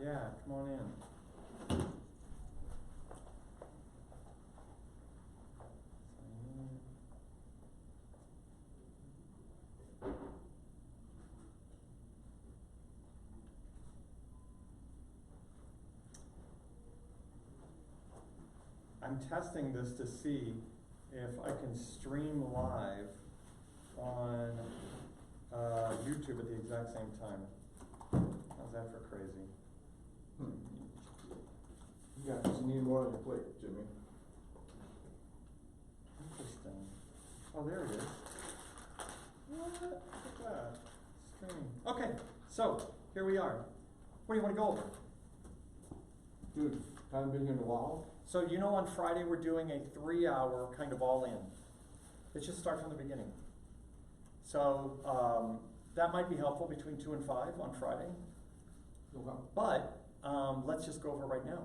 Yeah, come on in. I'm testing this to see if I can stream live on YouTube at the exact same time. How's that for crazy? Yeah, because you need more on your plate, Jimmy. Interesting. Oh, there it is. What? Look at that. Streaming. Okay, so here we are. What do you want to go over? Dude, haven't been here in a while. So you know on Friday we're doing a 3-hour kind of all in. Let's just start from the beginning. So that might be helpful between 2 and 5 on Friday. Okay. But let's just go over right now,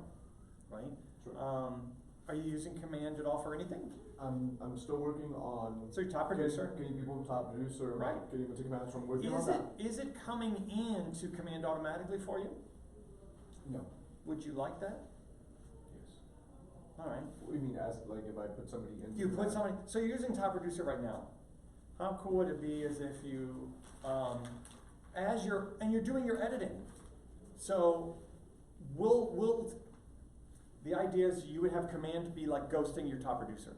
right? Sure. Are you using Command at all for anything? I'm still working on. So you're top producer. Getting people to top producer. Right. Getting them to commands from working on that. Is it coming in to Command automatically for you? No. Would you like that? Yes. All right. What do you mean, as like if I put somebody in? You put somebody. So you're using top producer right now. How cool would it be as if you, as you're doing your editing. So the idea is you would have Command be like ghosting your top producer.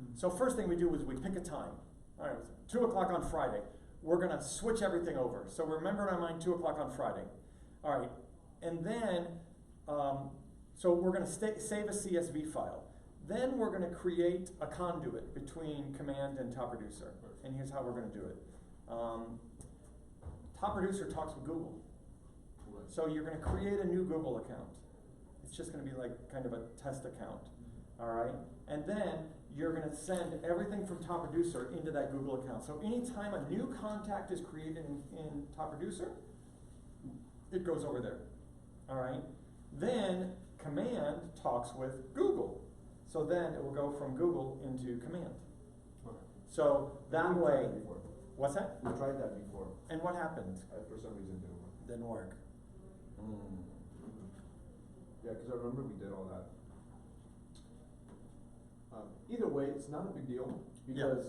Mm-hmm. So first thing we do is we pick a time. All right, 2 o'clock on Friday. We're gonna switch everything over. So remember in our mind 2 o'clock on Friday. All right, and then, so we're gonna save a CSV file. Then we're gonna create a conduit between Command and top producer. And here's how we're gonna do it. Top producer talks with Google. Right. So you're gonna create a new Google account. It's just gonna be like kind of a test account, all right? And then you're gonna send everything from top producer into that Google account. So anytime a new contact is created in top producer, it goes over there, all right? Then Command talks with Google. So then it will go from Google into Command. Okay. So that We've way, tried that before. what's that? We tried that before. And what happened? For some reason, it didn't work. Didn't work. Yeah, because I remember we did all that. Either way, it's not a big deal because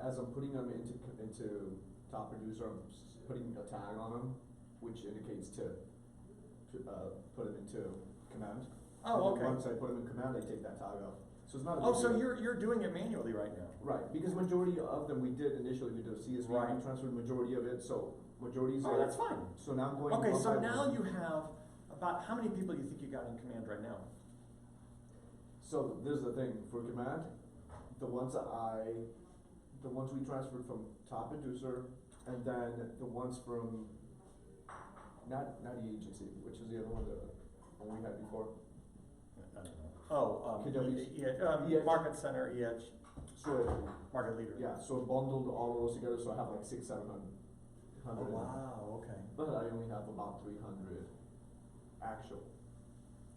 as I'm putting them into top producer, I'm putting a tag on them, which indicates to put them into command. Oh, okay. Once I put them in command, I take that tag off. So it's not a big Oh, so deal. you're doing it manually right now? Right, because majority of them we did initially, we did a CSV, Right. we transferred the majority of it, so majority's Oh, that's fine. So now I'm going. Okay, one so by now one. you have about how many people do you think you got in Command right now? So this is the thing, for command, the ones we transferred from top producer, and then the ones from, not the agency, which is the other one, the one we had before. I don't know. Oh, KWs. Market Center, EH, So, Market Leader. yeah, so I bundled all of those together, so I have like 600-700. Oh, wow, okay. But I only have about 300 actual,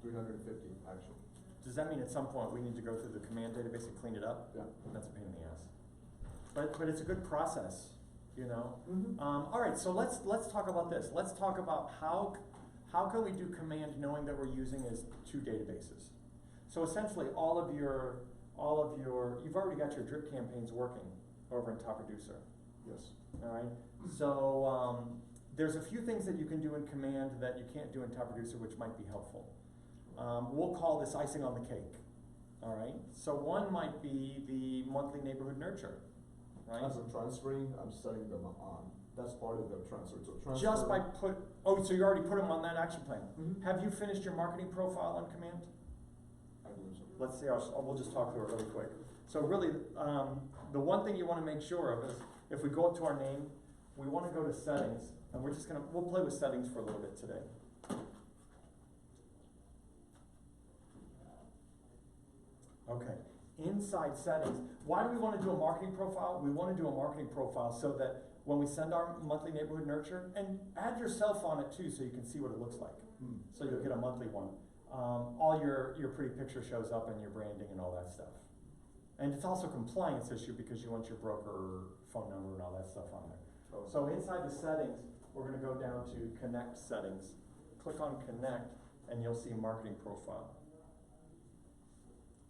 350 actual. Does that mean at some point we need to go through the Command database and clean it up? Yeah. That's a pain in the ass. But it's a good process, you know? Mm-hmm. All right, so let's talk about this. Let's talk about how can we do Command knowing that we're using as 2 databases. So essentially all of your, you've already got your drip campaigns working over in Top Producer. Yes. All right, so there's a few things that you can do in Command that you can't do in Top Producer, which might be helpful. We'll call this icing on the cake. All right, so one might be the monthly neighborhood nurture. Right? As I'm transferring, I'm setting them on. That's part of the transfer. So transfer. Just by so you already put them on that action plan. Mm-hmm. Have you finished your marketing profile on Command? I believe so. Let's see. We'll just talk through it really quick. So really, the one thing you want to make sure of is if we go up to our name, we want to go to settings, and we'll play with settings for a little bit today. Okay, inside settings, why do we want to do a marketing profile? We want to do a marketing profile so that when we send our monthly neighborhood nurture, and add yourself on it too so you can see what it looks like. So you'll get a monthly one. All your pretty picture shows up and your branding and all that stuff. And it's also a compliance issue because you want your broker phone number and all that stuff on there. Oh. So inside the settings, we're gonna go down to Connect settings. Click on Connect, and you'll see Marketing Profile.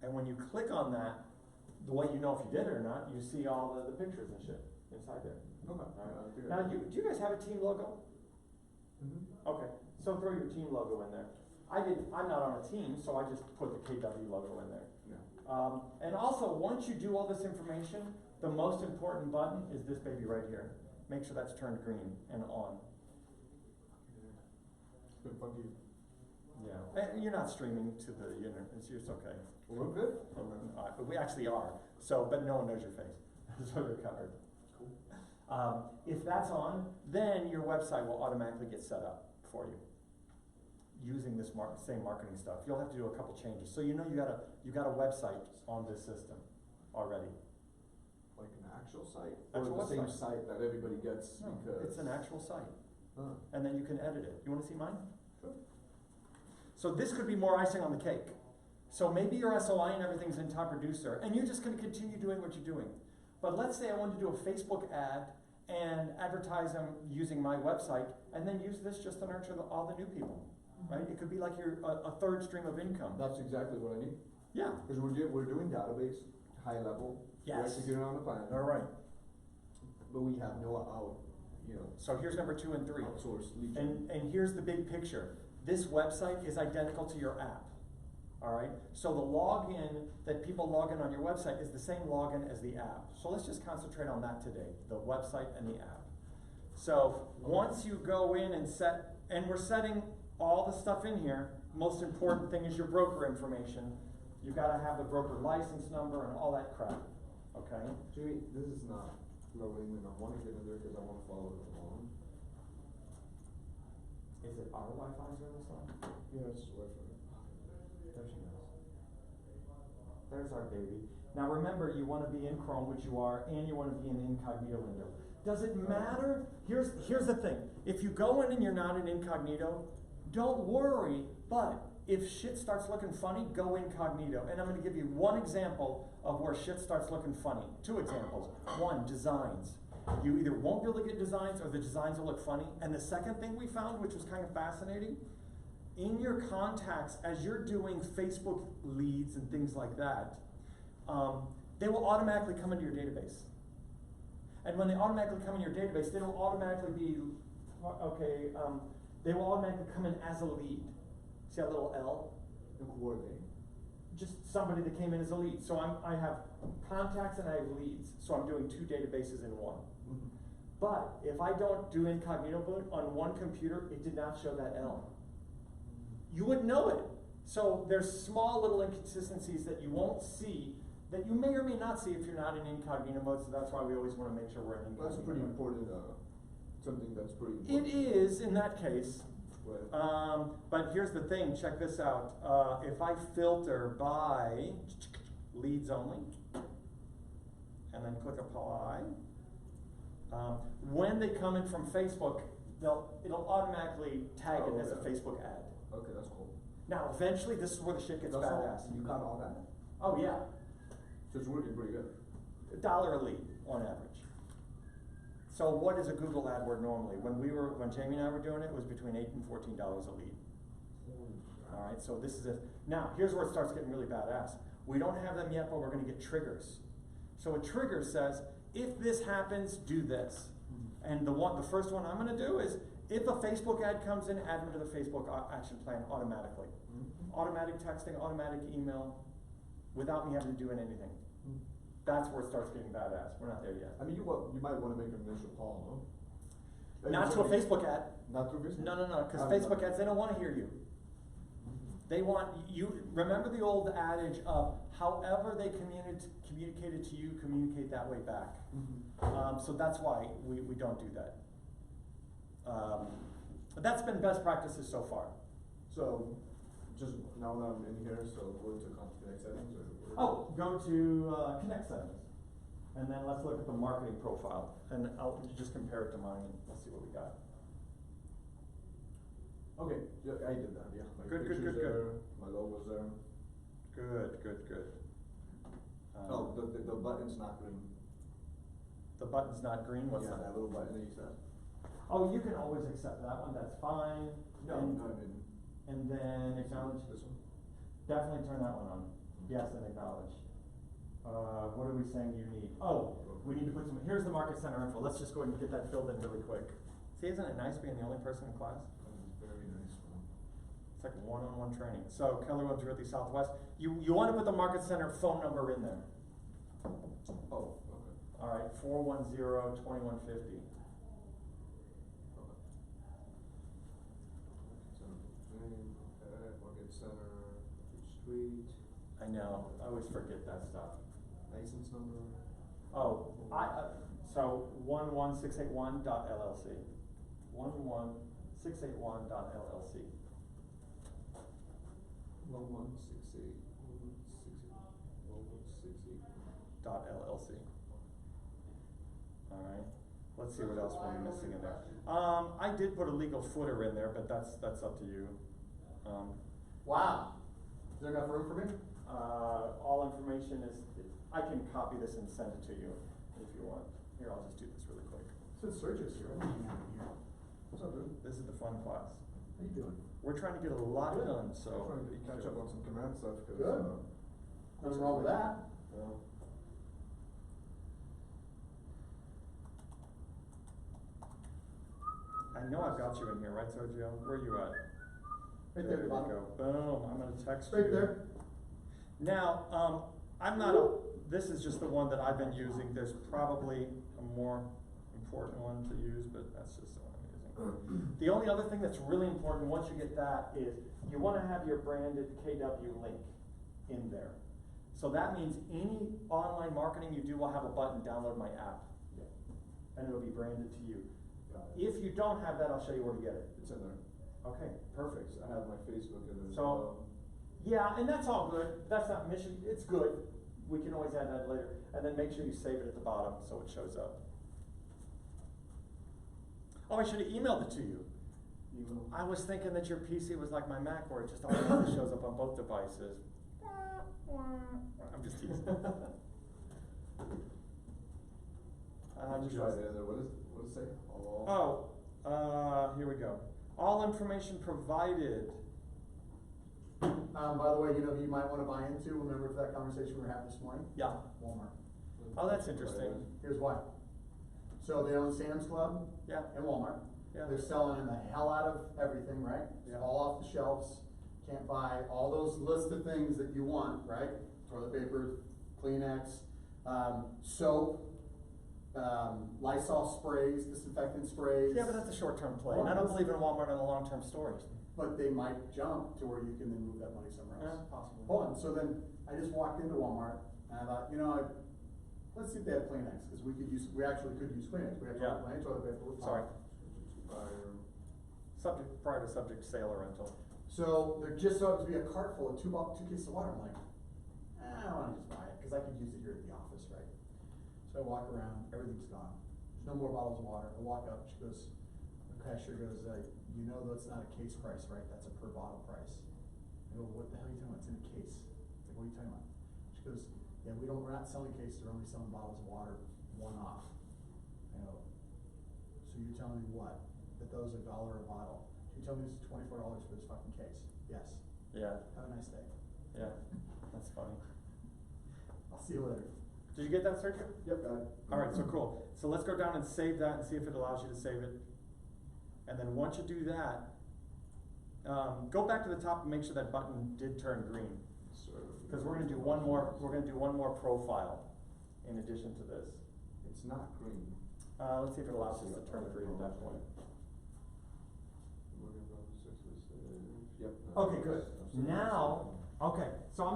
And when you click on that, the way you know if you did it or not, you see all the pictures and shit inside there. Okay. Alright. Now, do you guys have a team logo? Okay, so throw your team logo in there. I'm not on a team, so I just put the KW logo in there. Yeah. And also, once you do all this information, the most important button is this baby right here. Make sure that's turned green and on. It's been funky. Yeah. And you're not streaming to the internet, it's okay. We're good? We actually are, so, but no one knows your face, so you're covered. Cool. If that's on, then your website will automatically get set up for you using this same marketing stuff. You'll have to do a couple changes. So you know you got a website on this system already. Like an actual site? Actual or the same website. site that everybody gets No, because... it's an actual site. Huh. And then you can edit it. You wanna see mine? Sure. So this could be more icing on the cake. So maybe your SOI and everything's in Top Producer, and you're just gonna continue doing what you're doing. But let's say I wanted to do a Facebook ad and advertise them using my website, and then use this just to nurture all the new people, right? It could be like your a third stream of income. That's exactly what I need. Yeah. Because we're doing database, high level. Yes. We're executing on the plan. All right. But we have no So here's number 2 and 3. outsourced lead gen. And here's the big picture. This website is identical to your app. All right? So the login that people log in on your website is the same login as the app. So let's just concentrate on that today, the website and the app. So once you go in and we're setting all the stuff in here, most important thing is your broker information. You've got to have the broker license number and all that crap. Okay? Jimmy, this is not loading, and I want to get in there because I want to follow it along. Is it our Wi-Fi on this line? Yeah, it's just Wi-Fi. There she goes. There's our baby. Now remember, you want to be in Chrome, which you are, and you want to be in the incognito window. Does it matter? Here's the thing. If you go in and you're not in incognito, don't worry, but if shit starts looking funny, go incognito. And I'm going to give you one example of where shit starts looking funny. 2 examples. 1, designs. You either won't be able to get designs or the designs will look funny. And the second thing we found, which was kind of fascinating, in your contacts, as you're doing Facebook leads and things like that, they will automatically come into your database. And when they automatically come in your database, they will automatically be, they will automatically come in as a lead. See that little L? And who are they? Just somebody that came in as a lead. So I have contacts and I have leads. So I'm doing 2 databases in one. Mm-hmm. But if I don't do incognito boot on one computer, it did not show that L. You would know it. So there's small little inconsistencies that you won't see, that you may or may not see if you're not in incognito mode. So that's why we always want to make sure we're in incognito That's pretty mode. important, something that's pretty It important. is in that case. Right. But here's the thing, check this out. If I filter by leads only, and then click apply, when they come in from Facebook, it'll automatically tag it as a Facebook ad. Okay, that's cool. Now, eventually, this is where the shit gets That's all? badass. You got all that? Oh yeah, So it's working pretty good. $1 a lead on average. So what is a Google AdWord normally? When Jamie and I were doing it, it was between $8 and $14 a lead. All right, so this is it. Now, here's where it starts getting really badass. We don't have them yet, but we're going to get triggers. So a trigger says, if this happens, do this. And the first one I'm going to do is, if a Facebook ad comes in, add them to the Facebook action plan automatically. Automatic texting, automatic email, without me having to do anything. That's where it starts getting badass. We're not there yet. I mean, you might want to make an initial call, no? Not to a Facebook ad. Not through Facebook? No, because Facebook ads, they don't want to hear you. They want you, remember the old adage of however they communicated to you, communicate that way back. So that's why we don't do that. But that's been best practices so far. So, just now that I'm in here, so go to Connect settings or? Oh, go to Connect settings. And then let's look at the marketing profile. And I'll just compare it to mine and we'll see what we got. Okay, yeah, I did that, yeah. My Good. picture's there, my logo's there. Good. Oh, the button's not green. The button's not green, what's Yeah, that? that little button that you said. Oh, you can always accept that one, that's fine. No, And- no, I mean. And then acknowledge, This one? definitely turn that one on. Yes, and acknowledge. What are we saying you need? Oh, we need to put some, here's the market center info. Let's just go ahead and get that filled in really quick. See, isn't it nice being the only person in class? That is very nice one. It's like one-on-one training. So Keller Williams Realty Southwest, you wanna put the market center phone number in there. Oh, okay. All right, 410-2150. Market Center, Street, I know, I always forget that stuff. license number. Oh, so 11681.LLC. 11681.LLC. 1168. .LLC. All right, let's see what else we're missing in there. I did put a legal footer in there, but that's up to you. Wow. Is there enough room for me? All information is, I can copy this and send it to you if you want. Here, I'll just do this really quick. Since Sergio's here, I'm hanging out here. What's up, dude? This is the fun class. How you doing? We're trying to get a lot Good. done, so. Trying to catch up on some command stuff, cause, Good. Nothing wrong with that. well, I know I've got you in here, right, Sergio? Where are you at? Right there, you bottom. go. Boom, I'm gonna text you. Right there. Now, I'm not, this is just the one that I've been using. There's probably a more important one to use, but that's just the one I'm using. The only other thing that's really important, once you get that, is you wanna have your branded KW link in there. So that means any online marketing you do will have a button, download my app, yeah, and it'll be branded to you. got it. If you don't have that, I'll show you where to get it. It's in there. Okay, perfect. I have my Facebook in there as So- well. Yeah, and that's all good. That's not mission, it's good. We can always add that later. And then make sure you save it at the bottom so it shows up. Oh, I should have emailed it to you. Email. I was thinking that your PC was like my Mac where it just automatically shows up on both devices. I'm just teasing. Just try it in there. What does it say? Here we go. All information provided. By the way, you know who you might wanna buy into, remember that conversation we were having this morning? Yeah. Walmart. Oh, that's interesting. Here's why. So they own Sam's Club Yeah. and Walmart. Yeah. They're selling the hell out of everything, right? It's Yeah. all off the shelves. Can't buy all those list of things that you want, right? Toilet paper, Kleenex, soap, Lysol sprays, disinfectant sprays. Yeah, but that's a short-term play. And I don't believe in Walmart on the long-term stories. But they might jump to where you can then move that money somewhere else. Yeah, possible. Hold on, so then I just walked into Walmart and I thought, let's see if they have Kleenex, cause we actually could use Kleenex. We have Yeah. plenty of toilet paper. we're fine. Sorry. Fire. Subject, prior to subject sale or rental. So there just so happens to be a cart full of two cases of water. I'm like, I don't wanna just buy it, cause I could use it here at the office, right? So I walk around, everything's gone. There's no more bottles of water. I walk up, she goes, the cashier goes, you know that's not a case price, right? That's a per bottle price. I go, what the hell are you talking about? It's in a case. It's like, what are you talking about? She goes, yeah, we're not selling cases, we're only selling bottles of water, one off. I go, so you're telling me what? That those are $1 a bottle? You tell me this is $24 for this fucking case? Yes. Yeah, Have a nice day. yeah, that's funny. I'll see you later. Did you get that, Sergio? Yep, got it. Alright, so cool. So let's go down and save that and see if it allows you to save it. And then once you do that, go back to the top and make sure that button did turn green. Cause we're gonna do one more profile in addition to this. It's not green. Let's see if it allows us to turn green at that point. Yep. Okay, good. Now, okay, so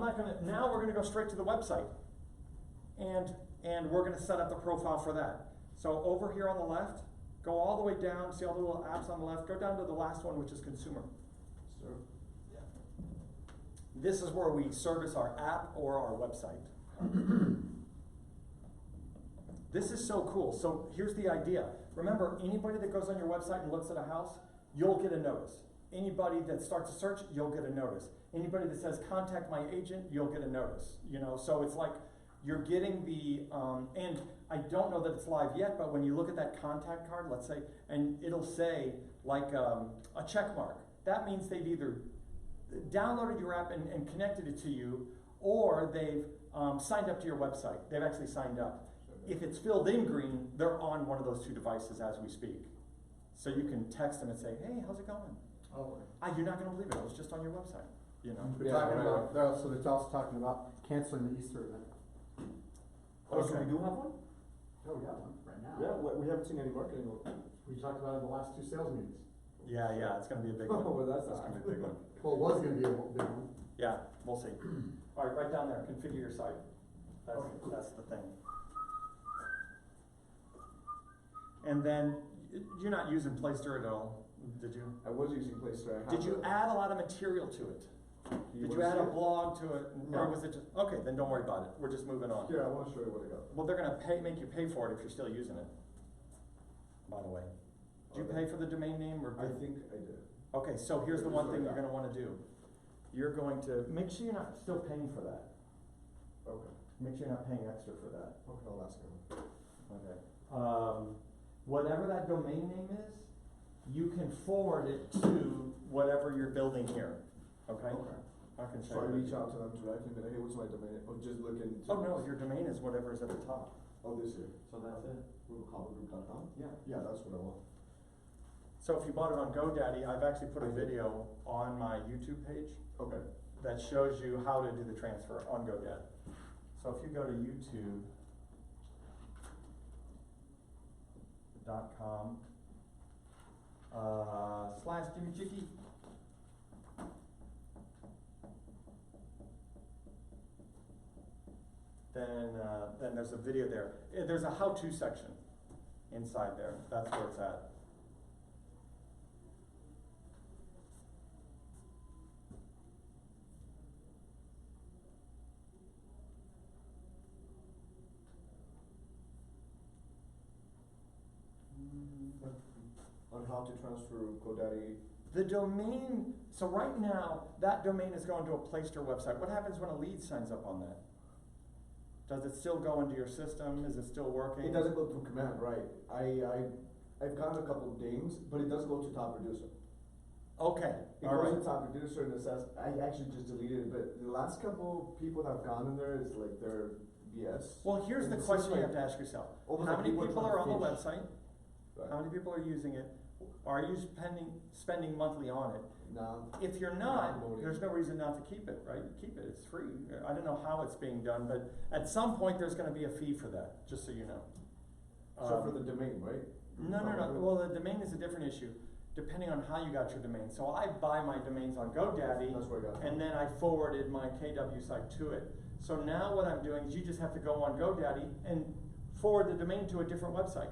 now we're gonna go straight to the website. And we're gonna set up the profile for that. So over here on the left, go all the way down, see all the little apps on the left, go down to the last one, which is consumer. Sir. This is where we service our app or our website. This is so cool. So here's the idea. Remember, anybody that goes on your website and looks at a house, you'll get a notice. Anybody that starts a search, you'll get a notice. Anybody that says contact my agent, you'll get a notice. So it's like you're getting the, and I don't know that it's live yet, but when you look at that contact card, let's say, and it'll say like a check mark, that means they've either downloaded your app and connected it to you, or they've signed up to your website. They've actually signed up. If it's filled in green, they're on one of those two devices as we speak. So you can text them and say, hey, how's it going? Oh. You're not gonna believe it, I was just on your website, you know? They're talking about, so they're also talking about canceling the Easter event. Oh, so Okay. we do have one? Oh, we got one right now. Yeah, we haven't seen any marketing. We talked about it in the last two sales meetings. Yeah, it's gonna be a big one. Oh, well, that's It's gonna be a big one. Well, it was gonna be a big one. Yeah, we'll see. All right, right down there, configure your site. That's the thing. And then, you're not using Playster at all, did you? I was using Playstore. Did you add a lot of material to it? Did you add a blog to it, or No. was it just, okay, then don't worry about it, we're just moving on. Here, I wanna show you what I got. Well, they're gonna make you pay for it if you're still using it, by the way. Did you Okay. pay for the domain name, or? I think I did. Okay, so here's the Here's one what thing I you're got. gonna wanna do. You're going to, make sure you're not still paying for that. Okay. Make sure you're not paying extra for that. Okay, I'll ask him. Okay. Whatever that domain name is, you can forward it to whatever you're building here, okay? Okay. I can show So I you. reach out to them directly and be like, hey, what's my domain? Or just look into. Oh, no, your domain is whatever's at the top. Oh, this here. So that's it. Rivercobblegroup.com? Yeah. Yeah, that's what I want. So if you bought it on GoDaddy, I've actually put a video on my YouTube page Okay. that shows you how to do the transfer on GoDaddy. So if you go to youtube.com / Jimmy Chickey. Then there's a video there. There's a how-to section inside there. That's where it's at. On how to transfer GoDaddy. The domain, so right now, that domain is going to a Playster website. What happens when a lead signs up on that? Does it still go into your system? Is it still working? It doesn't go through command, right? I've gotten a couple of dings, but it does go to top producer. Okay, It all goes right. to top producer and it says, I actually just deleted it, but the last couple people that have gone in there, it's like they're BS. Well, here's And the it seems question you like have to ask yourself. almost How like many people are people trying are on to the fish. website? Right. How many people are using it? Are you spending monthly on it? No. If you're not, promoting. there's no reason not to keep it, right? Keep it, it's free. I don't know how it's being done, but at some point, there's gonna be a fee for that, just so you know. So for the domain, right? No, well, the domain is a different issue, depending on how you got your domain. So I buy my domains on GoDaddy, That's where I got it. and then I forwarded my KW site to it. So now what I'm doing is you just have to go on GoDaddy and forward the domain to a different website.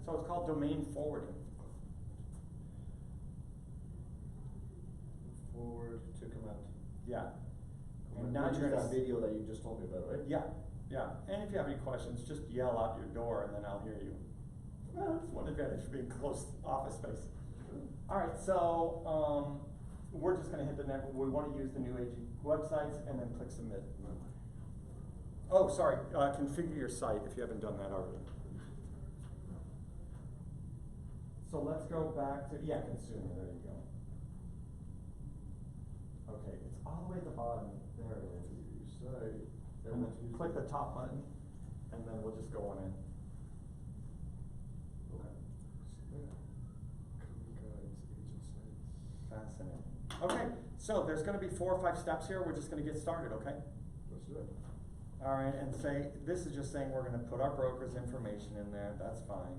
So it's called domain forwarding. Forward to command. Yeah. And Command. now Which you're is gonna that video that you just told me about, right? Yeah, yeah. And if you have any questions, just yell out your door and then I'll hear you. Well, that's one advantage of being close office space. All right, so we're just gonna hit the next. We want to use the new AG websites and then click submit. Oh, sorry. Configure your site if you haven't done that already. So let's go back to consumer. There you go. Okay, it's all the way at the bottom. There it is. Site. And then click the top button, and then we'll just go on in. Okay. Guides, agent sites. Fascinating. Okay, so there's gonna be 4 or 5 steps here. We're just gonna get started, okay? Let's do it. All right, and this is just saying we're gonna put our broker's information in there. That's fine.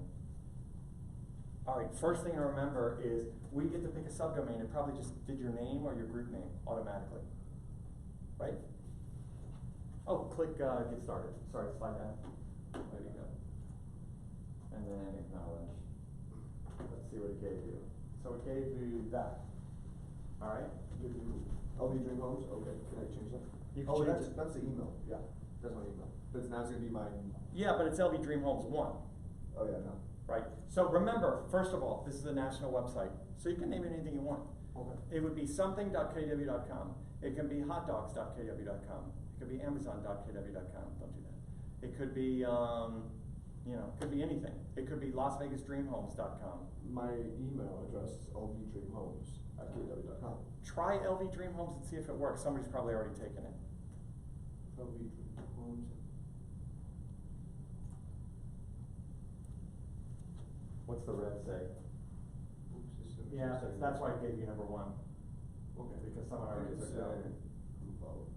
All right, first thing to remember is we get to pick a subdomain. It probably just did your name or your group name automatically, right? Oh, click get started. Sorry, slide down. There you go. And then acknowledge. Let's see what it gave you. So it gave you that. All right. LB Dream Homes, okay, can I change that? You can Oh, change it. that's the email, yeah, that's my email, but now it's gonna be mine. Yeah, but it's LV Dream Homes 1. Oh, yeah, no. Right, so remember, first of all, this is a national website, so you can name it anything you want. Okay. It would be something.kw.com, it can be hotdogs.kw.com, It could be Amazon.kw.com, don't do that. It could be, it could be anything. It could be LasVegasDreamHomes.com. My email address is lvdreamhomes@kw.com. Try LV Dream Homes and see if it works. Somebody's probably already taken it. lvdreamhomes. What's the rev say? Oops, system. Yeah, that's why I gave you number 1. Okay. Because someone already I can took say it out. group out.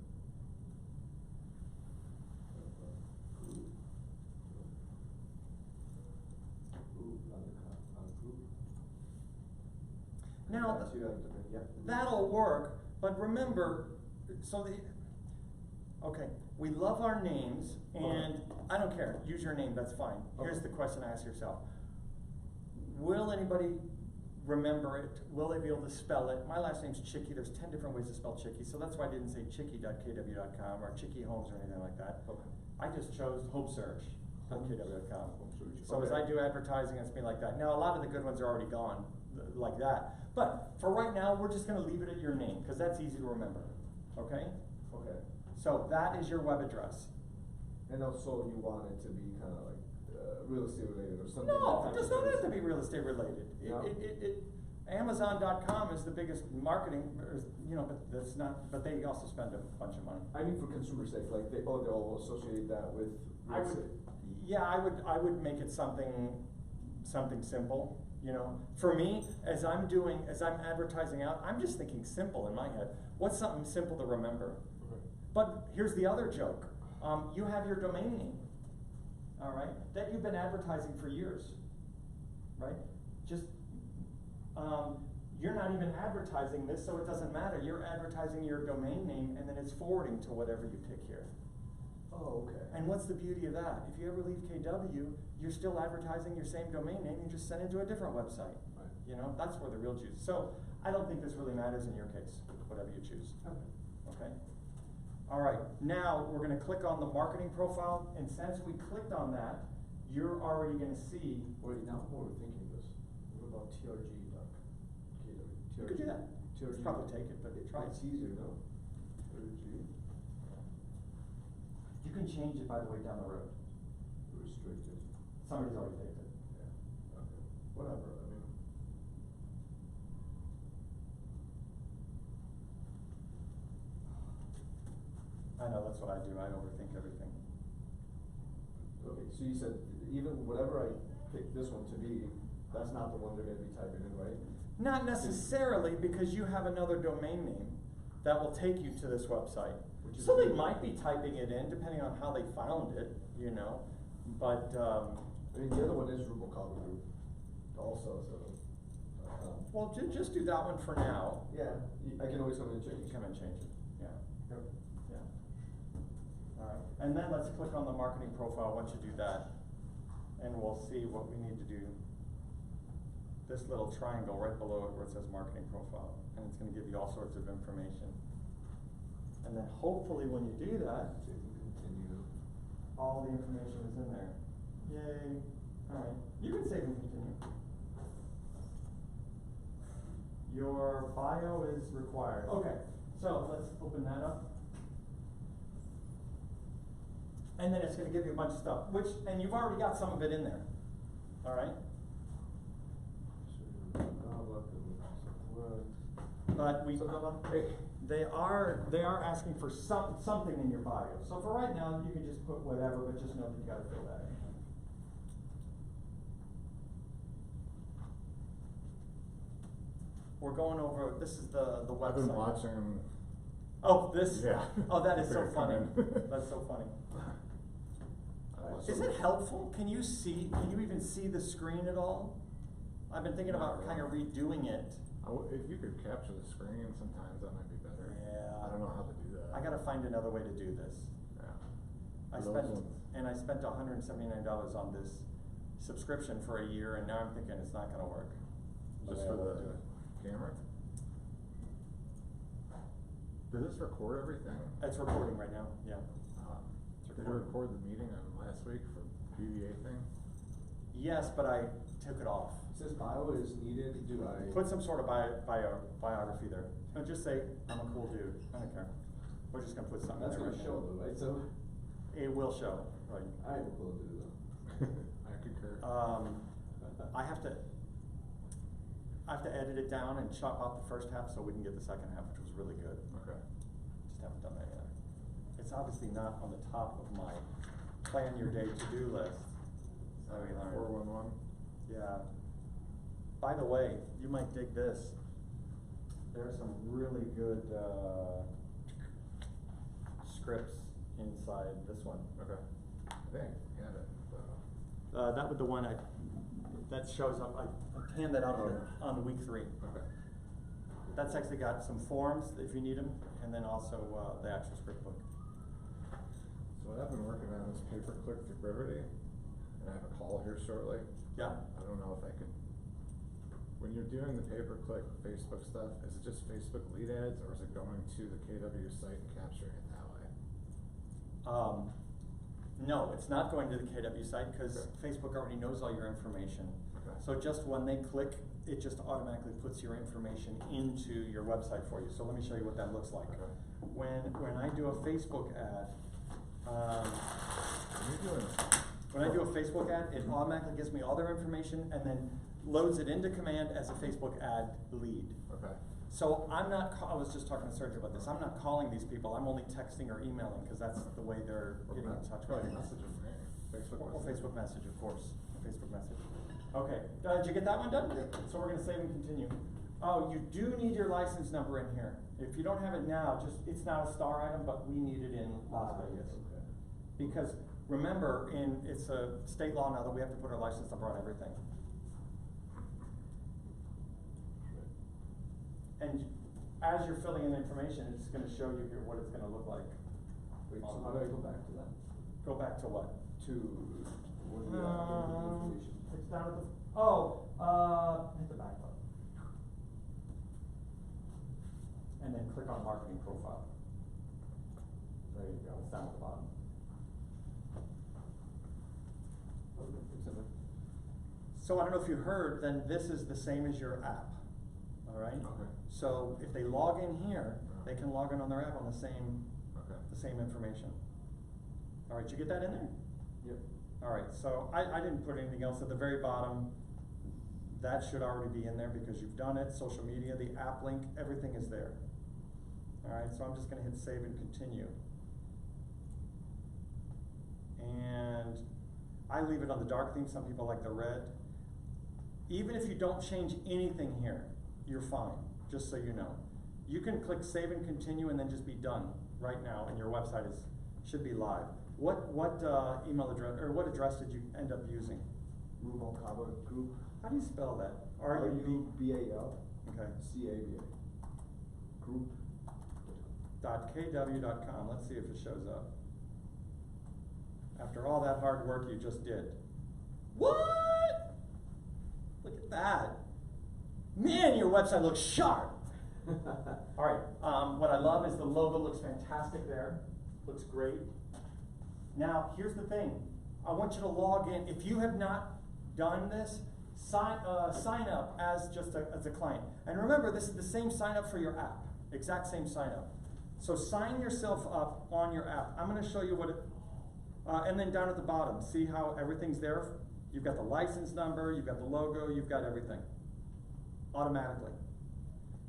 Now, That's you have to, yeah. that'll work, but remember, we love our names, and I don't care, use your name, that's fine. Here's Okay. the question to ask yourself. Will anybody remember it? Will they be able to spell it? My last name's Chickey, there's 10 different ways to spell Chickey, so that's why I didn't say chickey.kw.com or Chickey Homes or anything like that. Okay. I just chose homesearch.kw.com. So Okay. as I do advertising, it's been like that. Now, a lot of the good ones are already gone, like that. But for right now, we're just gonna leave it at your name, because that's easy to remember, okay? Okay. So that is your web address. And also you want it to be kind of like real estate related or something? No, that it does kind not of have to be real estate related. No? Amazon.com is the biggest marketing, but that's not, but they also spend a bunch of money. I mean, for consumer sake, like they'll associate that with I real would, estate. yeah, I would make it something simple, For me, as I'm advertising out, I'm just thinking simple in my head. What's something simple to remember? Okay. But here's the other joke. You have your domain name, all right, that you've been advertising for years, right? Just, you're not even advertising this, so it doesn't matter. You're advertising your domain name, and then it's forwarding to whatever you pick here. Oh, okay. And what's the beauty of that? If you ever leave KW, you're still advertising your same domain name, you just send it to a different website. Right. That's where the real juice. So I don't think this really matters in your case, whatever you choose. Okay. Okay? All right, now we're gonna click on the marketing profile, and since we clicked on that, you're already gonna see. Wait, now I'm overthinking this. What about TRG.kw? You could do that. TRG. Probably take it, but try it. It's easier, no? TRG. You can change it, by the way, down the road. Restricted. Somebody's already taken it. Yeah. Okay. Whatever. I mean. I know, that's what I do. I overthink everything. Okay, so you said even whatever I pick this one to be, that's not the one they're gonna be typing in, right? Not necessarily, because you have another domain name that will take you to this website. Which is So they good. might be typing it in, depending on how they found it, but, I mean, the other one is Rubicon Group also, so. well, just do that one for now. Yeah, I can always come in and You change. can come and change it, yeah, Yep. yeah. All right, and then let's click on the marketing profile once you do that, and we'll see what we need to do. This little triangle right below it where it says marketing profile, and it's gonna give you all sorts of information. And then hopefully when you do that, Save and continue. all the information is in there. Yay. Alright, you can save and continue. Your bio is required. Okay, so let's open that up. And then it's gonna give you a bunch of stuff, and you've already got some of it in there. Alright? But they are asking for something in your bio. So for right now, you can just put whatever, but just know that you gotta fill that in. We're going over, this is the website. I've been watching. Oh, this? Yeah. Oh, that is so Figured come funny. in. That's so funny. watched Is some- it helpful? Can you even see the screen at all? I've been thinking about kind of redoing it. If you could capture the screen, sometimes that might be better. Yeah. I don't know how to do that. I gotta find another way to do this. Yeah. I Those spent ones- $179 on this subscription for a year, and now I'm thinking it's not gonna work. Just But I for will do the it. camera. Does this record everything? It's recording right now, yeah. It's Did you recording. record the meeting on last week for PDA thing? Yes, but I took it off. It says bio is needed, do I? Put some sort of biography there. No, just say, I'm a cool dude, I don't care. We're just gonna put something That's there gonna right show now. though, right? So, It will show, right? I have a clue to do though. I concur. I have to edit it down and chop out the first half so we can get the second half, which was really good. Okay. Just haven't done that yet. It's obviously not on the top of my plan your day to-do list. So we learned. 411. Yeah. By the way, you might dig this. There are some really good, scripts inside this one. Okay. I think we had it. That was the one that shows up, I hand that out on the week 3. Okay. That's actually got some forms if you need them, and then also, the actual script book. So I've been working on this pay-per-click through Brevity, and I have a call here shortly. Yeah. I don't know if I can, when you're doing the pay-per-click Facebook stuff, is it just Facebook lead ads, or is it going to the KW site and capturing it that way? No, it's not going to the KW site, cause Okay. Facebook already knows all your information. Okay. So just when they click, it just automatically puts your information into your website for you. So let me show you what that looks like. Okay. When I do a Facebook ad, When you're doing this, when I do a Facebook ad, it automatically gives me all their information and then loads it into command as a Facebook ad lead. okay. So I'm not, I was just talking to Sergio about this, I'm not calling these people, I'm only texting or emailing, cause that's the way they're Or getting in touch with probably me. messaging me. Facebook Or messaging. Facebook message, of course, Facebook message. Okay, did you get that one done? So we're gonna save and continue. Oh, you do need your license number in here. If you don't have it now, it's not a star item, but we need it in Las Vegas. Okay. Because remember, it's a state law now that we have to put our license number on everything. And as you're filling in information, it's gonna show you here what it's gonna look like. Wait, so how do I go back to that? Go back to what? To, what do we have, information? It's down at the, hit the back button. And then click on marketing profile. There you go, it's down at the bottom. Okay, it's in there. So I don't know if you heard, then this is the same as your app, all right? Okay. So if they log in here, they can log in on their app on the same Okay. information. All right, you get that in there? Yep. All right, so I didn't put anything else at the very bottom. That should already be in there because you've done it. Social media, the app link, everything is there. All right, so I'm just gonna hit save and continue. And I leave it on the dark theme, some people like the red. Even if you don't change anything here, you're fine, just so you know. You can click save and continue and then just be done right now, and your website should be live. What email address, or what address did you end up using? Rubalcaba Group. How do you spell that? RUBAL Okay. CABA. Group. .kw.com, let's see if it shows up. After all that hard work you just did. What? Look at that. Man, your website looks sharp. All right, what I love is the logo looks fantastic there. Looks great. Now, here's the thing. I want you to log in. If you have not done this, sign up as just as a client. And remember, this is the same sign up for your app. Exact same sign up. So sign yourself up on your app. I'm gonna show you what it, and then down at the bottom, see how everything's there? You've got the license number, you've got the logo, you've got everything. Automatically.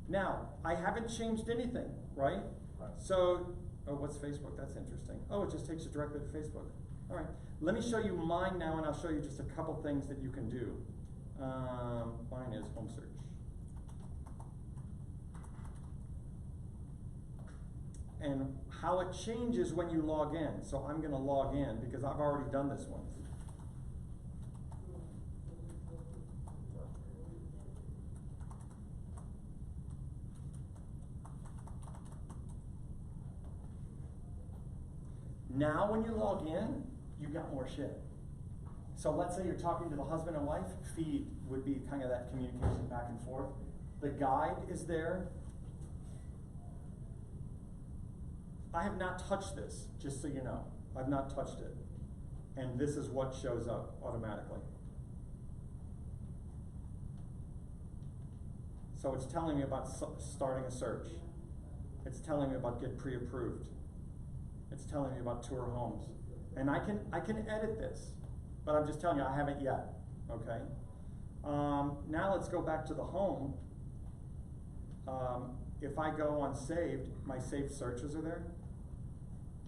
Now, I haven't changed anything, right? Right. So, oh, what's Facebook? That's interesting. Oh, it just takes you directly to Facebook. All right, let me show you mine now, and I'll show you just a couple things that you can do. Mine is home search. And how it changes when you log in. So I'm gonna log in because I've already done this once. Now when you log in, you've got more shit. So let's say you're talking to the husband and wife, feed would be kind of that communication back and forth. The guide is there. I have not touched this, just so you know. I've not touched it. And this is what shows up automatically. So it's telling me about starting a search. It's telling me about get pre-approved. It's telling me about tour homes. And I can edit this, but I'm just telling you I haven't yet, okay? Now let's go back to the home. If I go on saved, my saved searches are there.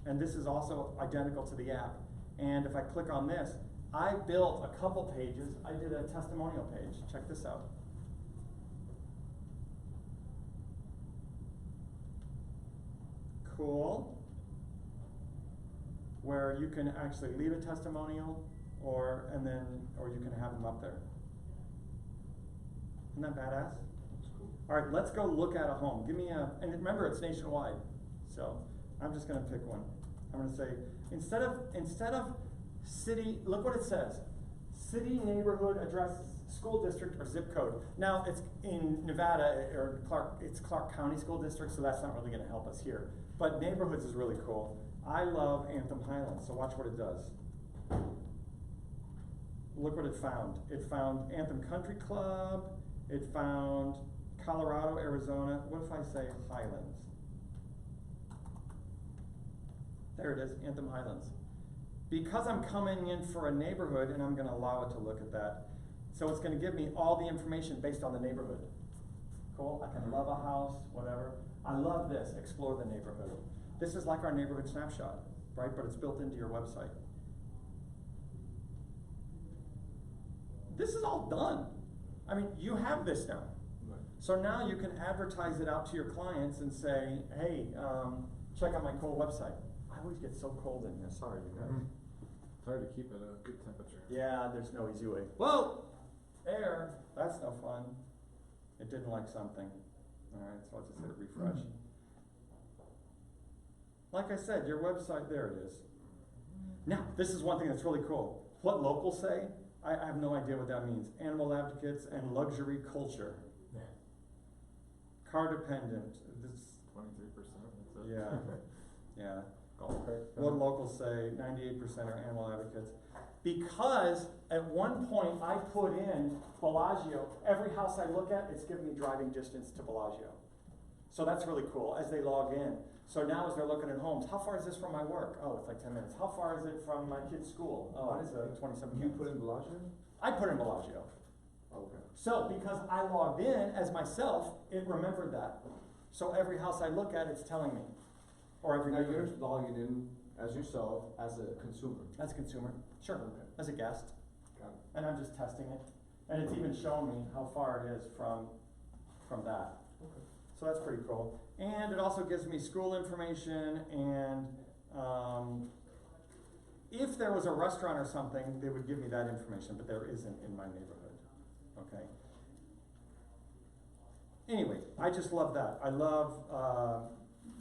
And this is also identical to the app. And if I click on this, I built a couple pages. I did a testimonial page. Check this out. Cool. Where you can actually leave a testimonial or you can have them up there. Isn't that badass? That's cool. All right, let's go look at a home. Give me and remember it's nationwide. So I'm just gonna pick one. I'm gonna say, instead of city, look what it says. City, neighborhood, address, school district, or zip code. Now it's in Nevada or it's Clark County School District, so that's not really gonna help us here. But neighborhoods is really cool. I love Anthem Highlands, so watch what it does. Look what it found. It found Anthem Country Club. It found Colorado, Arizona. What if I say Highlands? There it is, Anthem Highlands. Because I'm coming in for a neighborhood and I'm gonna allow it to look at that. So it's gonna give me all the information based on the neighborhood. Cool, I can love a house, whatever. I love this, explore the neighborhood. This is like our neighborhood snapshot, right? But it's built into your website. This is all done. I mean, you have this now. Right. So now you can advertise it out to your clients and say, hey, check out my cool website. I always get so cold in here, sorry you guys. It's hard to keep it at a good temperature. Yeah, there's no easy way. Whoa! Air, that's no fun. It didn't like something. Alright, so I'll just hit refresh. Like I said, your website, there it is. Now, this is one thing that's really cool. What locals say, I have no idea what that means. Animal advocates and luxury culture. Yeah. Car dependent. This, 23%, that's it. yeah, yeah. Golf cart. What locals say, 98% are animal advocates. Because at one point I put in Bellagio, every house I look at, it's giving me driving distance to Bellagio. So that's really cool as they log in. So now as they're looking at homes, how far is this from my work? Oh, it's like 10 minutes. How far is it from my kid's school? Oh, it's 27 You minutes. put in Bellagio? I put in Bellagio. Okay. So because I logged in as myself, it remembered that. So every house I look at, it's telling me. Or every Now you're neighborhood. logging in as yourself, as a consumer. As a consumer, sure, Okay. as a guest. Got it. And I'm just testing it. And it's even showing me how far it is from that. Okay. So that's pretty cool. And it also gives me school information and if there was a restaurant or something, they would give me that information, but there isn't in my neighborhood, okay? Anyway, I just love that. I love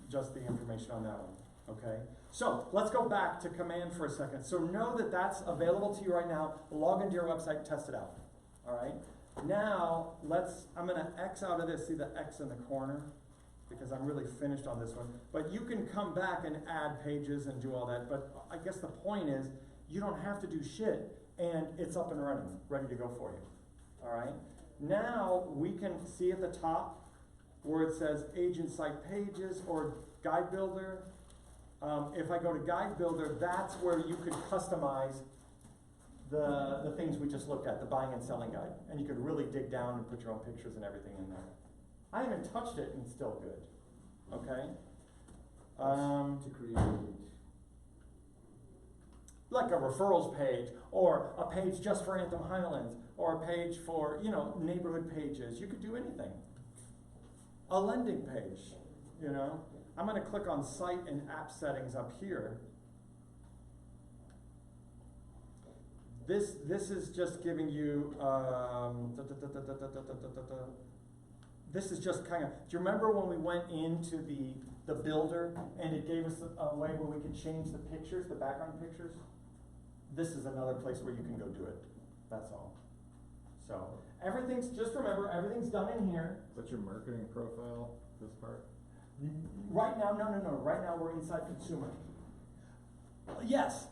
just the information on that one, okay? So let's go back to command for a second. So know that that's available to you right now. Log into your website, test it out, all right? Now, I'm gonna X out of this, see the X in the corner? Because I'm really finished on this one. But you can come back and add pages and do all that, but I guess the point is, you don't have to do shit, and it's up and running, ready to go for you, all right? Now, we can see at the top where it says agent site pages or guide builder. If I go to guide builder, that's where you could customize the things we just looked at, the buying and selling guide. And you could really dig down and put your own pictures and everything in there. I haven't touched it and it's still good, okay? To create. Like a referrals page, or a page just for Anthem Highlands, or a page for, neighborhood pages. You could do anything. A lending page, I'm gonna click on site and app settings up here. This is just giving you, this is just kind of, do you remember when we went into the builder and it gave us a way where we could change the pictures, the background pictures? This is another place where you can go do it, that's all. So, just remember, everything's done in here. Is that your marketing profile, this part? Right now, no, right now we're inside consumer. Yes,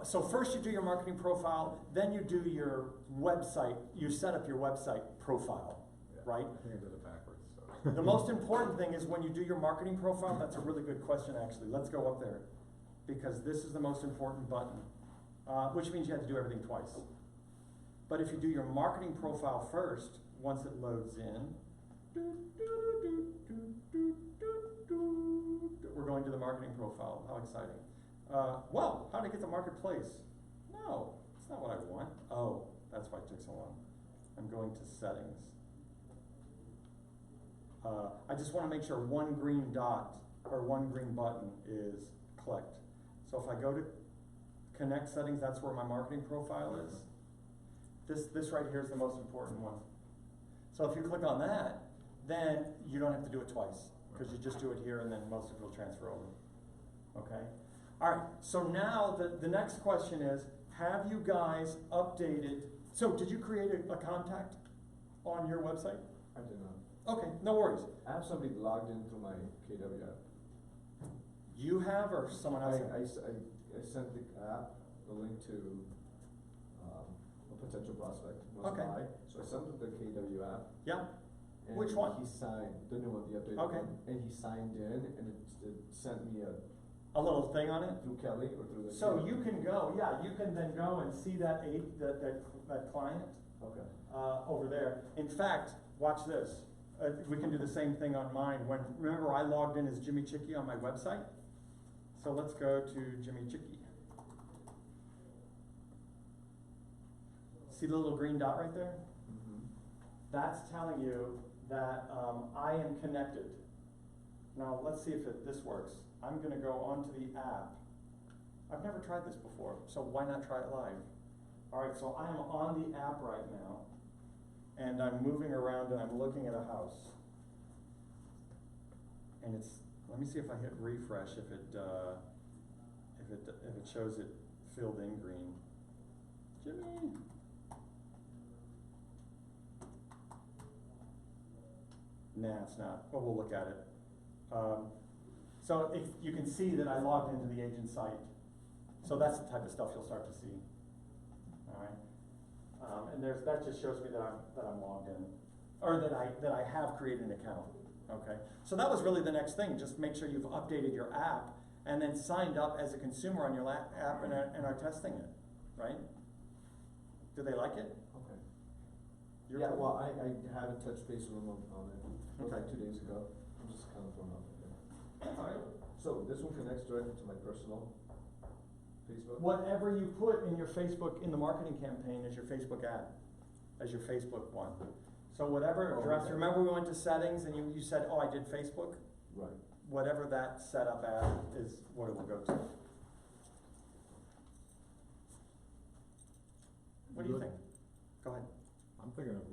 so first you do your marketing profile, then you do your website, you set up your website profile, Yeah, right? I think I did it backwards, so. the most important thing is when you do your marketing profile, that's a really good question, actually. Let's go up there. Because this is the most important button, which means you have to do everything twice. But if you do your marketing profile first, once it loads in, we're going to the marketing profile. How exciting. Well, how to get the marketplace? No, it's not what I want. Oh, that's why it took so long. I'm going to settings. I just want to make sure one green dot or one green button is clicked. So if I go to connect settings, that's where my marketing profile is. This right here is the most important one. So if you click on that, then you don't have to do it twice, because you just do it here and then most of it will transfer over. Okay? All right, so now the next question is, have you guys updated, so did you create a contact on your website? I did not. Okay, no worries. I have somebody logged in through my KW app. You have or someone else? I sent the app, the link to, a potential prospect, wants to Okay. buy. So I sent him the KW app. Yeah, And Which one? He signed, the new one, the updated Okay. one. And he signed in and it sent me a little thing on it? through Kelly or through the. So you can go, yeah, you can then go and see that client Okay. over there. In fact, watch this. We can do the same thing on mine. Remember I logged in as Jimmy Chickey on my website? So let's go to Jimmy Chickey. See the little green dot right there? Mm-hmm. That's telling you that I am connected. Now let's see if this works. I'm gonna go onto the app. I've never tried this before, so why not try it live? All right, so I am on the app right now, and I'm moving around and I'm looking at a house. And let me see if I hit refresh, if it shows it filled in green. Jimmy. Nah, it's not, but we'll look at it. So if you can see that I logged into the agent site. So that's the type of stuff you'll start to see. All right. And that just shows me that I'm logged in, or that I have created an account. Okay. So that was really the next thing. Just make sure you've updated your app and then signed up as a consumer on your app and are testing it. Right? Do they like it? Okay. You're Yeah, cool? well, I haven't touched base with him on it. It was Okay. like 2 days ago. I'm just kind of thrown off again. All right. So this one connects directly to my personal Facebook? Whatever you put in your Facebook, in the marketing campaign is your Facebook ad, as your Facebook one. So whatever Oh, address, okay. remember we went to settings and you said, oh, I did Facebook? Right. Whatever that setup ad is what it will go to. What do you think? Go ahead. I'm thinking of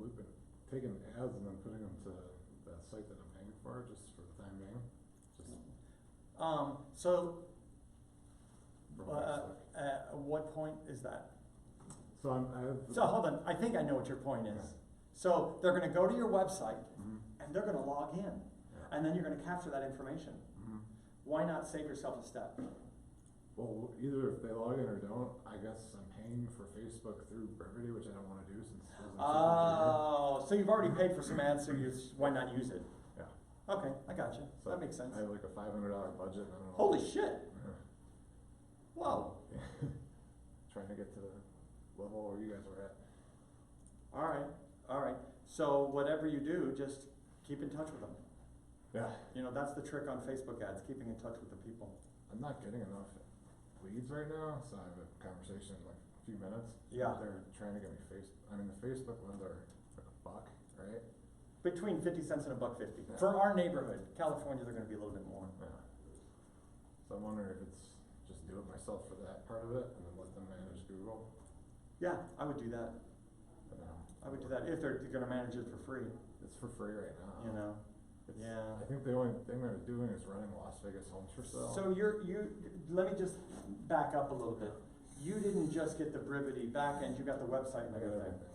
taking ads and then putting them to that site that I'm paying for, just for the time being. So, From Facebook. what point is that? So I have. So hold on, I think I know what your point is. Okay. So they're gonna go to your website Mhm. and they're gonna log in, Yeah. and then you're gonna capture that information. Mhm. Why not save yourself a step? Well, either if they log in or don't, I guess I'm paying for Facebook through Brevity, which I don't wanna do since it doesn't. Oh, so you've already paid for some ads, so why not use it? Yeah. Okay, I got you. So That makes sense. I have like a $500 budget, and I don't know. Holy shit! Yeah. Whoa. Trying to get to the level where you guys were at. All right. So whatever you do, just keep in touch with them. Yeah. You know, that's the trick on Facebook ads, keeping in touch with the people. I'm not getting enough leads right now, so I have a conversation in like a few minutes. Yeah. They're trying to get me the Facebook ones are like $1, right? Between 50 cents and $1.50. Yeah. For our neighborhood, California, they're gonna be a little bit more. Yeah. So I'm wondering if it's just do it myself for that part of it and then let them manage Google. Yeah, I would do that. I would do that if they're gonna manage it for free, It's for free right now. you know? It's- Yeah. I think the only thing they're doing is running Las Vegas homes for sale. So let me just back up a little bit. You didn't just get the Brevity back end, you got the website and I got everything. everything,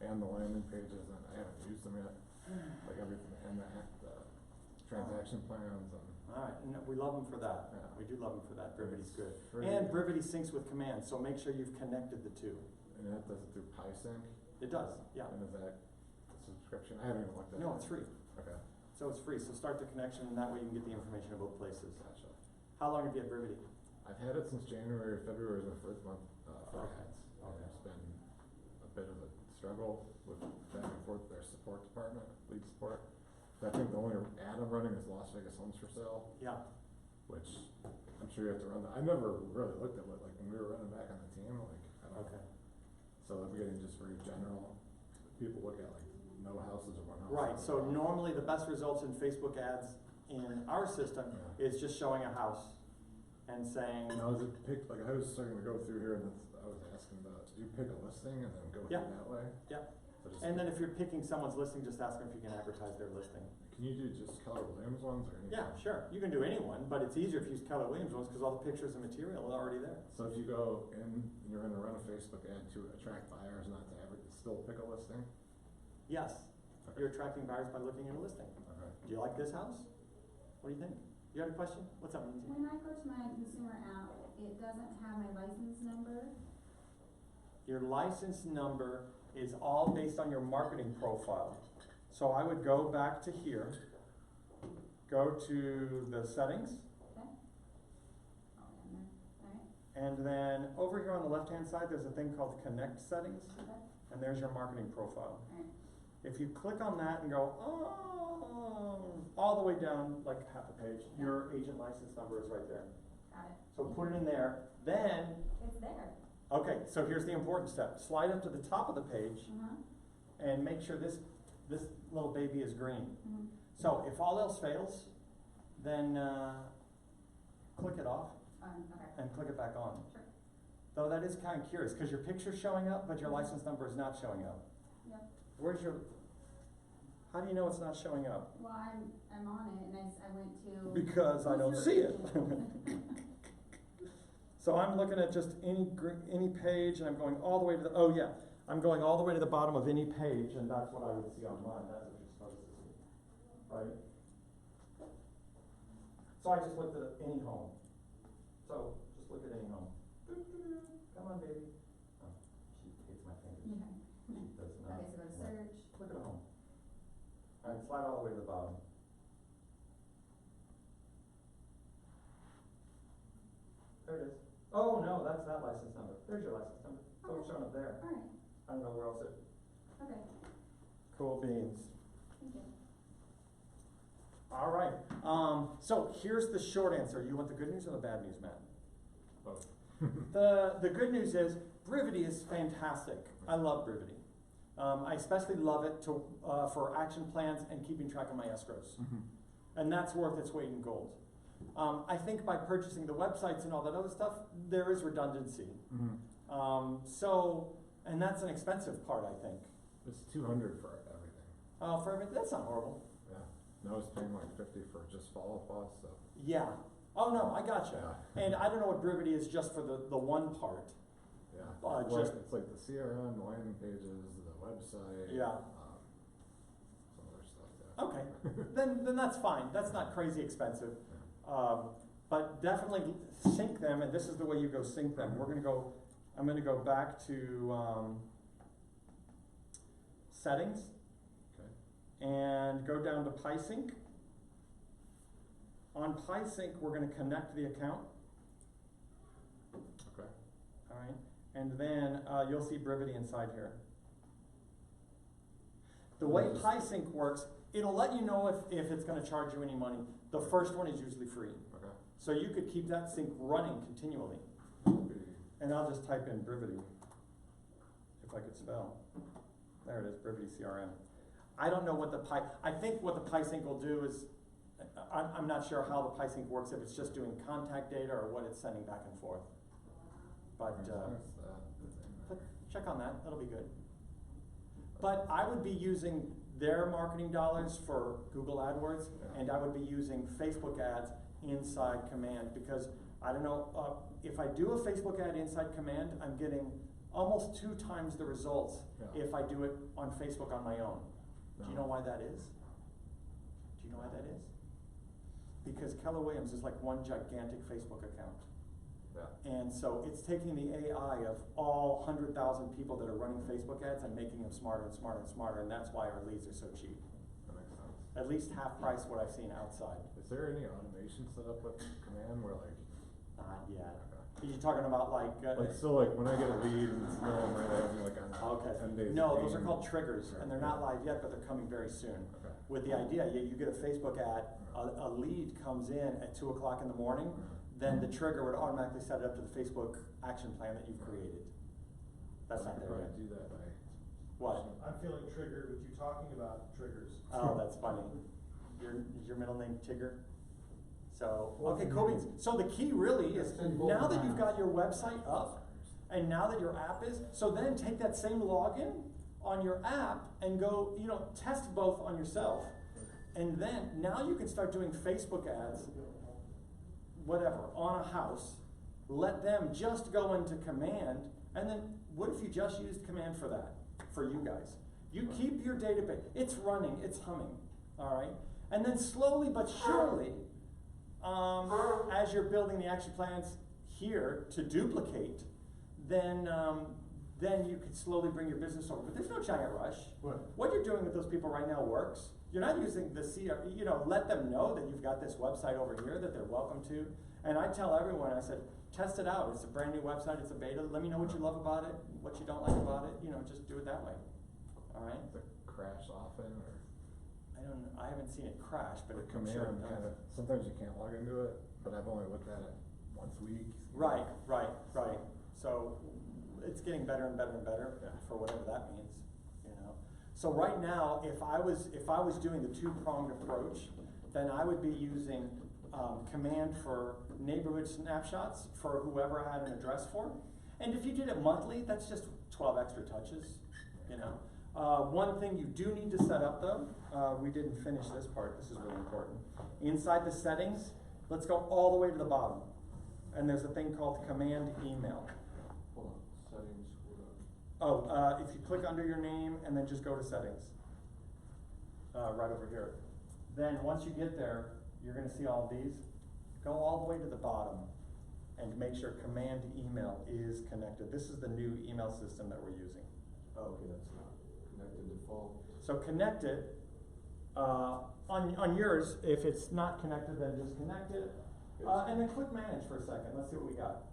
yeah. And the landing pages, and I haven't used them yet, like everything, and the transaction plans and. Alright, we love them for that. Yeah. We do love them for that. Brevity's good. Free. And Brevity syncs with Command, so make sure you've connected the two. And that does it through PySync? It does, yeah. And is that the subscription? I haven't even looked at it. No, it's free. Okay. It's So it's free, so start the connection, and that way you can get the information about places. Gotcha. How long have you had Brivity? I've had it since January. February is my first month, for Okay. ads. And Okay. it's been a bit of a struggle with back and forth their support department, lead support. I think the only ad I'm running is Las Vegas Homes for Sale, Yeah, which I'm sure you have to run that. I never really looked at what, like, when we were running back on the team, like, I don't know. okay. So I'm getting just very general. People look at like no houses or one house. Right, so normally the best results in Facebook ads in our system Yeah. is just showing a house and saying, Now, is it picked, like, I was starting to go through here and I was asking about, do you pick a listing and then go through Yeah. that way? yeah. So just- And then if you're picking someone's listing, just ask them if you can advertise their listing. Can you do just Keller Williams ones or anything? Yeah, sure, you can do anyone, but it's easier if you use Keller Williams ones, cause all the pictures and material are already there. So if you go in and you're gonna run a Facebook ad to attract buyers, not to ever, still pick a listing? Yes, Okay. you're attracting buyers by looking at a listing. Okay. Do you like this house? What do you think? You had a question? What's up, Lindsay? When I go to my consumer app, it doesn't have my license number. Your license number is all based on your marketing profile. So I would go back to here, go to the settings, Okay. Oh, yeah, alright, and then over here on the left-hand side, there's a thing called Connect Settings, okay, and there's your marketing profile. alright, If you click on that and go, oh, all the way down, like half a page, your agent license number is right there. got it. So put it in there, then, It's there. okay, so here's the important step. Slide up to the top of the page Uh-huh, and make sure this little baby is green. mhm, So if all else fails, then, click it off okay, and click it back on. sure, Though that is kinda curious, cause your picture's showing up, but your license number is not showing up. yep. Where's your, how do you know it's not showing up? Well, I'm on it, and I went to. Because I don't see it. So I'm looking at just any page, and I'm going all the way to the, oh yeah, I'm going all the way to the bottom of any page, and that's what I would see on mine, that's what you're supposed to see, right? So I just looked at any home. So, just look at any home. Come on, baby. Oh, she hates my fingers. Yeah. She does not. Okay, so go to search. Look at a home. Alright, slide all the way to the bottom. There it is. Oh, no, that's that license number. There's your license number. So it's showing up there. Alright, I don't know where else it. okay, Cool beans. thank you. Alright, so here's the short answer. You want the good news or the bad news, Matt? Both. The good news is Brivity is fantastic. I love Brivity. I especially love it to, for action plans and keeping track of my escrows. And that's worth its weight in gold. I think by purchasing the websites and all that other stuff, there is redundancy. So, and that's an expensive part, I think. It's 200 for everything. For everything, that's not horrible. Yeah. No, I was paying like 50 for just follow-up costs, so. Yeah. Oh no, I gotcha. Yeah. And I don't know what Brivity is just for the one part. Yeah. Well, It's like the CRM, the landing pages, the website. Yeah. Some other stuff, yeah. Okay, then that's fine. That's not crazy expensive. But definitely sync them, and this is the way you go sync them. I'm gonna go back to, settings. Okay. And go down to PieSync. On PieSync, we're gonna connect the account, Okay. alright? And then, you'll see Brivity inside here. The way PieSync works, it'll let you know if it's gonna charge you any money. The first one is usually free. Okay. So you could keep that sync running continually. And I'll just type in Brivity, if I could spell. There it is, Brivity CRM. I don't know what I think what the PieSync will do is, I'm not sure how the PieSync works, if it's just doing contact data or what it's sending back and forth. But, but check on that, that'll be good. But I would be using their marketing dollars for Google AdWords, and I would be using Facebook ads inside Command, because I don't know, if I do a Facebook ad inside Command, I'm getting almost 2 times the results if I do it on Facebook on my own. Do you know why that is? Do you know why that is? Because Keller Williams is like one gigantic Facebook account. Yeah. And so it's taking the AI of all 100,000 people that are running Facebook ads and making them smarter and smarter and smarter, and that's why our leads are so cheap. That makes sense. at least half price what I've seen outside. Is there any automation set up with Command where like, Not yet. okay. You're talking about like. So like when I get a lead and it's no, am I having like on Okay, 10 days? no, of those are payment? called triggers, and they're not live yet, but they're coming very soon. Okay. With the idea, you get a Facebook ad, a lead comes in at 2 o'clock in the morning, then the trigger would automatically set it up to the Facebook action plan that you've created. That's I not could there probably yet. do that by. What? I'm feeling triggered with you talking about triggers. Oh, that's funny. Is your middle name Tigger? So, okay, cool beans. So the key really is, now that you've got your website up, and now that your app is, so then take that same login on your app and go, test both on yourself. And then, now you can start doing Facebook ads, whatever, on a house. Let them just go into Command, and then what if you just used Command for that, for you guys? You keep your database, it's running, it's humming, all right? And then slowly but surely, as you're building the action plans here to duplicate, then you could slowly bring your business over. But there's no giant rush. Right. What you're doing with those people right now works. You're not using the let them know that you've got this website over here that they're welcome to. And I tell everyone, I said, test it out. It's a brand new website, it's a beta. Let me know what you love about it, what you don't like about it. Just do it that way. All right? Does it crash often or? I haven't seen it crash, but The I'm Command sure it does. kind of, sometimes you can't log into it, but I've only looked at it once a week. Right. So it's getting better and better and better, Yeah. for whatever that means, So right now, if I was doing the two-pronged approach, then I would be using Command for neighborhood snapshots for whoever I had an address for. And if you did it monthly, that's just 12 extra touches, One thing you do need to set up though, we didn't finish this part, this is really important. Inside the settings, let's go all the way to the bottom. And there's a thing called Command Email. Hold on, settings, hold on. Oh, if you click under your name and then just go to settings. Right over here. Then once you get there, you're gonna see all of these. Go all the way to the bottom and make sure Command Email is connected. This is the new email system that we're using. Oh, okay, that's not connected default. So connect it, on yours, if it's not connected, then just connect it. And then click manage for a second, let's see what we got.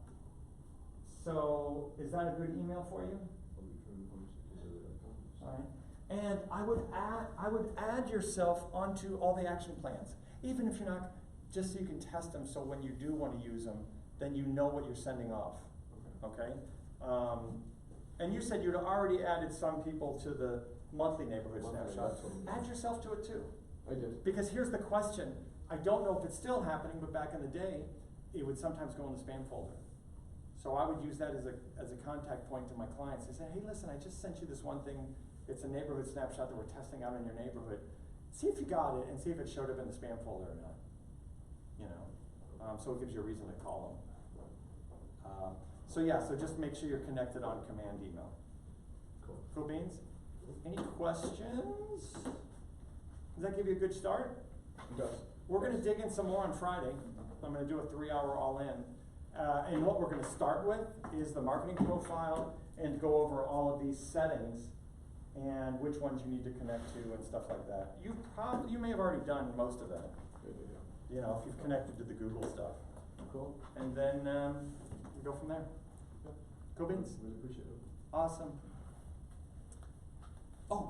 So, is that a good email for you? Alright, and I would add yourself onto all the action plans, even if you're not, just so you can test them, so when you do wanna use them, then you know what you're sending off, okay? And you said you'd already added some people to the monthly neighborhood Monthly, snapshot. that's what it is. Add yourself to it too. I did. Because here's the question, I don't know if it's still happening, but back in the day, it would sometimes go in the spam folder. So I would use that as a contact point to my clients. I say, hey, listen, I just sent you this one thing. It's a neighborhood snapshot that we're testing out in your neighborhood. See if you got it and see if it showed up in the spam folder or not. So it gives you a reason to call them. So just make sure you're connected on Command Email. Cool. Cool beans? Any questions? Does that give you a good start? It does. We're gonna dig in some more on Friday. I'm gonna do a 3-hour all-in. And what we're gonna start with is the marketing profile and go over all of these settings and which ones you need to connect to and stuff like that. You may have already done most of that, Yeah. if you've connected to the Google stuff. Cool. And then, we go from there. Cool beans? Really appreciate it. Awesome. Oh,